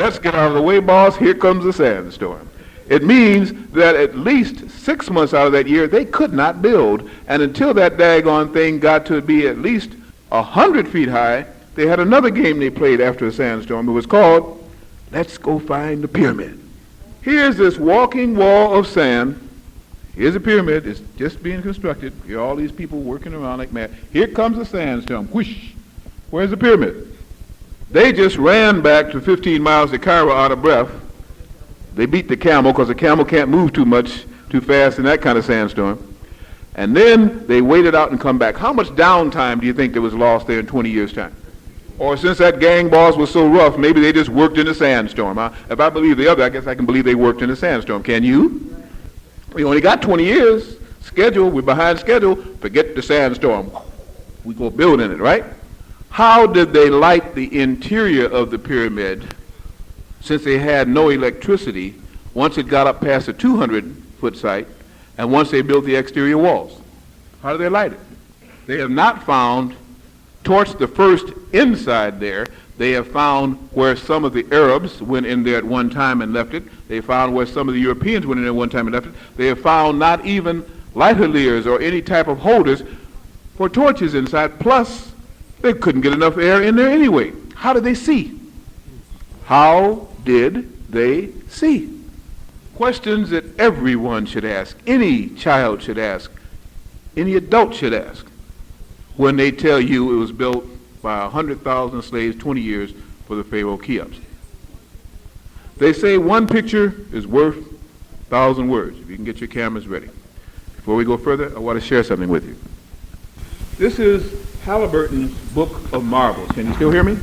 Let's get out of the way, boss. Here comes a sandstorm. It means that at least 6 months out of that year, they could not build. And until that daggone thing got to be at least 100 feet high, they had another game they played after a sandstorm. It was called, Let's Go Find the Pyramid. Here's this walking wall of sand. Here's a pyramid. It's just being constructed. Here are all these people working around like mad. Here comes a sandstorm. Whoosh. Where's the pyramid? They just ran back to 15 miles to Cairo out of breath. They beat the camel because the camel can't move too fast in that kind of sandstorm. And then they waited out and come back. How much downtime do you think there was lost there in 20 years' time? Or since that gang boss was so rough, maybe they just worked in a sandstorm. Huh? If I believe the other, I guess I can believe they worked in a sandstorm. Can you? We only got 20 years. Schedule, we're behind schedule. Forget the sandstorm. We go build in it, right? How did they light the interior of the pyramid since they had no electricity once it got up past the 200-foot site and once they built the exterior walls? How did they light it? They have not found, torched the first inside there. They have found where some of the Arabs went in there at one time and left it. They found where some of the Europeans went in there at one time and left it. They have found not even lighters or any type of holders for torches inside. Plus, they couldn't get enough air in there anyway. How did they see? How did they see? Questions that everyone should ask, any child should ask, any adult should ask when they tell you it was built by 100,000 slaves 20 years for the Pharaoh Cheops. They say one picture is worth 1,000 words. If you can get your cameras ready. Before we go further, I want to share something with you. This is Halliburton's Book of Marbles. Can you still hear me?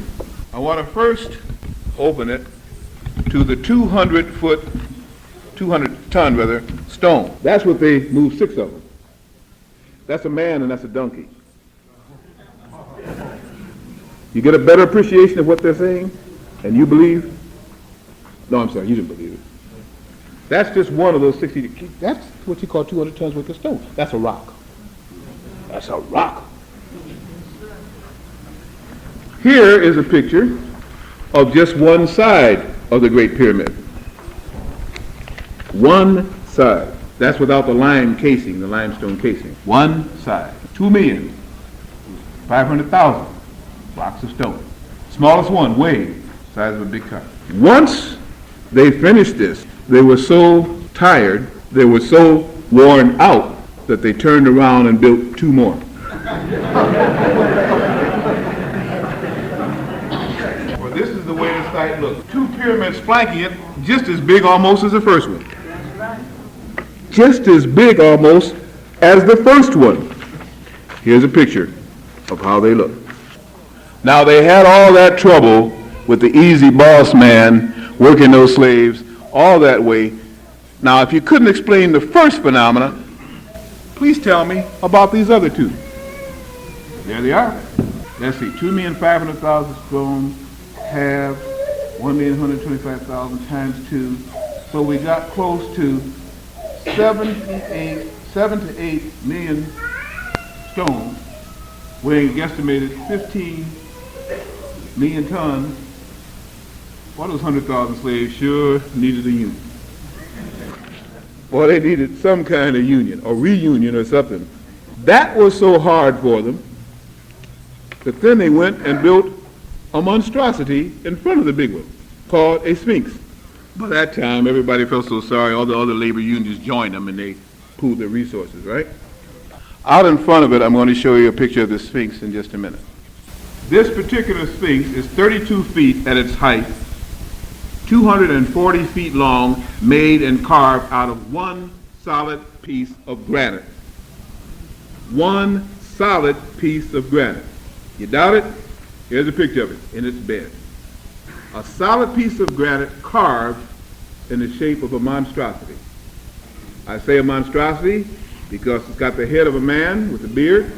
I want to first open it to the 200-ton stone. That's what they moved 6 of them. That's a man and that's a donkey. You get a better appreciation of what they're saying, and you believe? No, I'm sorry, you didn't believe it. That's just one of those 60. That's what you call 200 tons worth of stone. That's a rock. That's a rock. Here is a picture of just one side of the Great Pyramid. One side. That's without the lime casing, the limestone casing. One side. 2,500,000 blocks of stone. Smallest one, weighed the size of a big car. Once they finished this, they were so tired, they were so worn out that they turned around and built 2 more. Well, this is the way the site looks. 2 pyramids flanking it, just as big almost as the first one. Just as big almost as the first one. Here's a picture of how they look. Now, they had all that trouble with the easy boss man working those slaves all that way. Now, if you couldn't explain the first phenomena, please tell me about these other 2. There they are. Let's see, 2,500,000 stone, half, 1,125,000 times 2. So we got close to 7 to 8 million stones, weighing guesstimated 15 million tons. Well, those 100,000 slaves sure needed a union. Well, they needed some kind of union, or reunion or something. That was so hard for them that then they went and built a monstrosity in front of the big one called a sphinx. By that time, everybody felt so sorry. All the other labor unions joined them and they pooled their resources, right? Out in front of it, I'm going to show you a picture of the sphinx in just a minute. This particular sphinx is 32 feet at its height, 240 feet long, made and carved out of one solid piece of granite. One solid piece of granite. You doubt it? Here's a picture of it in its bed. A solid piece of granite carved in the shape of a monstrosity. I say a monstrosity because it's got the head of a man with a beard.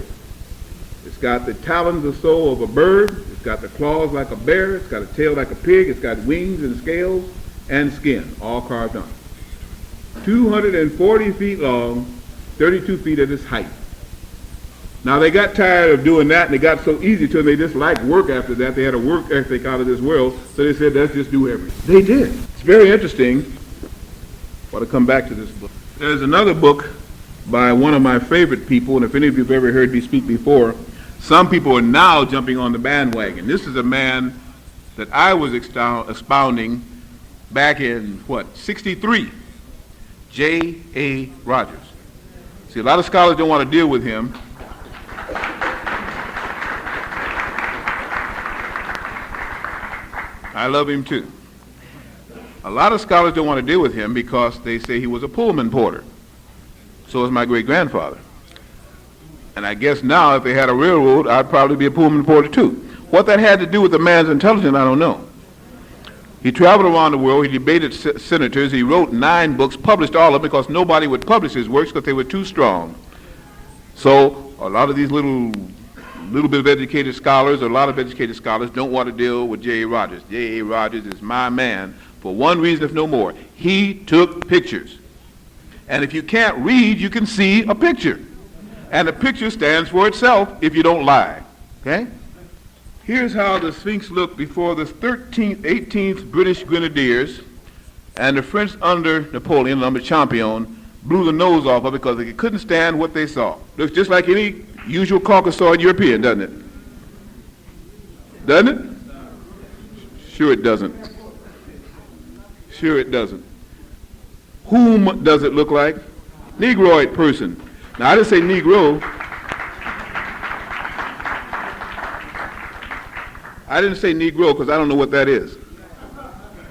It's got the talons or so of a bird. It's got the claws like a bear. It's got a tail like a pig. It's got wings and scales and skin, all carved on. 240 feet long, 32 feet at its height. Now they got tired of doing that, and it got so easy to them, they just liked work after that. They had a work ethic out of this world, so they said, let's just do everything. They did. It's very interesting. I want to come back to this book. There's another book by one of my favorite people, and if any of you have ever heard me speak before, some people are now jumping on the bandwagon. This is a man that I was expounding back in, 63, J.A. Rogers. See, a lot of scholars don't want to deal with him. I love him too. A lot of scholars don't want to deal with him because they say he was a Pullman porter. So was my great-grandfather. And I guess now if they had a railroad, I'd probably be a Pullman porter too. What that had to do with the man's intelligence, I don't know. He traveled around the world, he debated senators, he wrote 9 books, published all of them because nobody would publish his works because they were too strong. So a lot of these little bit of educated scholars, or a lot of educated scholars, don't want to deal with J.A. Rogers. J.A. Rogers is my man for one reason, if no more. He took pictures. And if you can't read, you can see a picture. And the picture stands for itself if you don't lie. Okay? Here's how the Sphinx looked before the 13th, 18th British Grenadiers and the French under Napoleon, under Champion, blew the nose off of it because they couldn't stand what they saw. Looks just like any usual Caucasoid European, doesn't it? Doesn't it? Sure it doesn't. Sure it doesn't. Whom does it look like? Negroid person. Now I didn't say Negro. I didn't say Negro because I don't know what that is.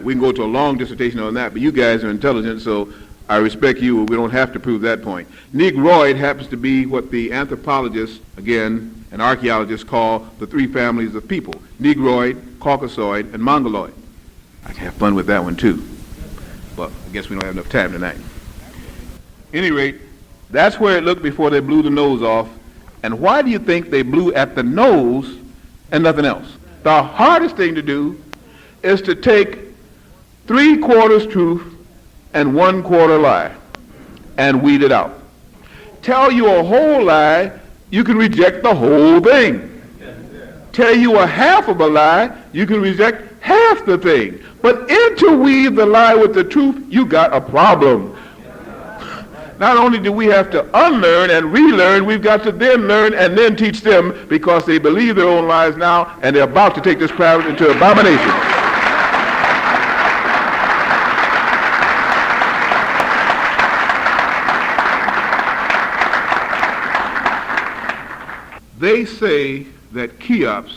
We can go to a long dissertation on that, but you guys are intelligent, so I respect you. We don't have to prove that point. Negroid happens to be what the anthropologists, again, and archaeologists call the 3 families of people: Negroid, Caucasoid, and Mongoloid. I can have fun with that one too, but I guess we don't have enough time tonight. At any rate, that's where it looked before they blew the nose off. And why do you think they blew at the nose and nothing else? The hardest thing to do is to take 3/4 truth and 1/4 lie and weed it out. Tell you a whole lie, you can reject the whole thing. Tell you a half of a lie, you can reject half the thing. But interweave the lie with the truth, you got a problem. Not only do we have to unlearn and relearn, we've got to then learn and then teach them, because they believe their own lies now and they're about to take this crowd into abomination. They say that Cheops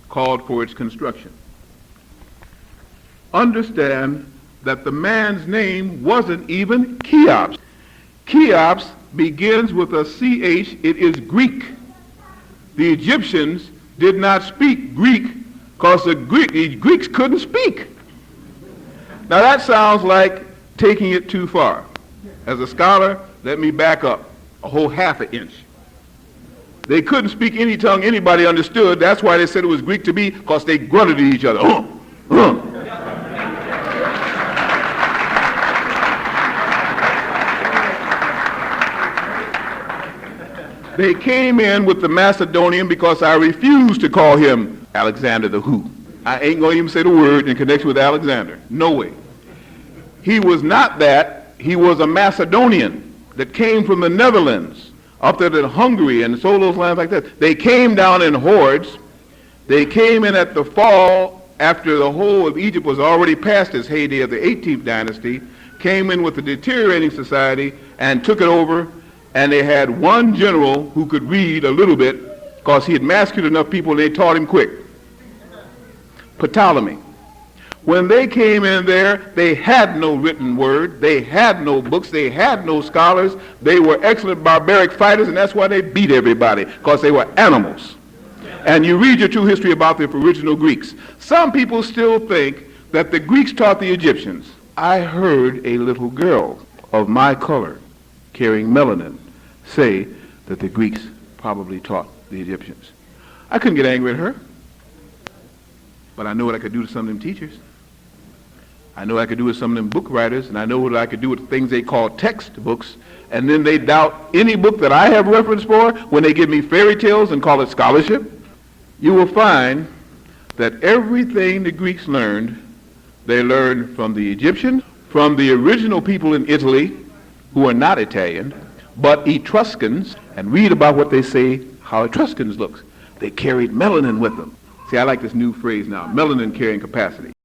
called for its construction. Understand that the man's name wasn't even Cheops. Cheops begins with a CH. It is Greek. The Egyptians did not speak Greek because the Greeks couldn't speak. Now that sounds like taking it too far. As a scholar, let me back up a whole half an inch. They couldn't speak any tongue anybody understood. That's why they said it was Greek to be, because they grunted at each other. They came in with the Macedonian because I refused to call him Alexander the Who. I ain't going to even say the word in connection with Alexander. No way. He was not that. He was a Macedonian that came from the Netherlands, up there to Hungary and so those lands like that. They came down in hordes. They came in at the fall after the whole of Egypt was already past its heyday of the 18th dynasty, came in with a deteriorating society and took it over. And they had one general who could read a little bit because he had massacred enough people and they taught him quick. Ptolemy. When they came in there, they had no written word, they had no books, they had no scholars. They were excellent barbaric fighters, and that's why they beat everybody, because they were animals. And you read your true history about the original Greeks. Some people still think that the Greeks taught the Egyptians. I heard a little girl of my color carrying melanin say that the Greeks probably taught the Egyptians. I couldn't get angry at her, but I know what I could do to some of them teachers. I know I could do with some of them book writers, and I know what I could do with things they call textbooks, and then they doubt any book that I have reference for when they give me fairy tales and call it scholarship. You will find that everything the Greeks learned, they learned from the Egyptians, from the original people in Italy, who are not Italian, but Etruscans, and read about what they say, how Etruscans look. They carried melanin with them. See, I like this new phrase now, melanin carrying capacity.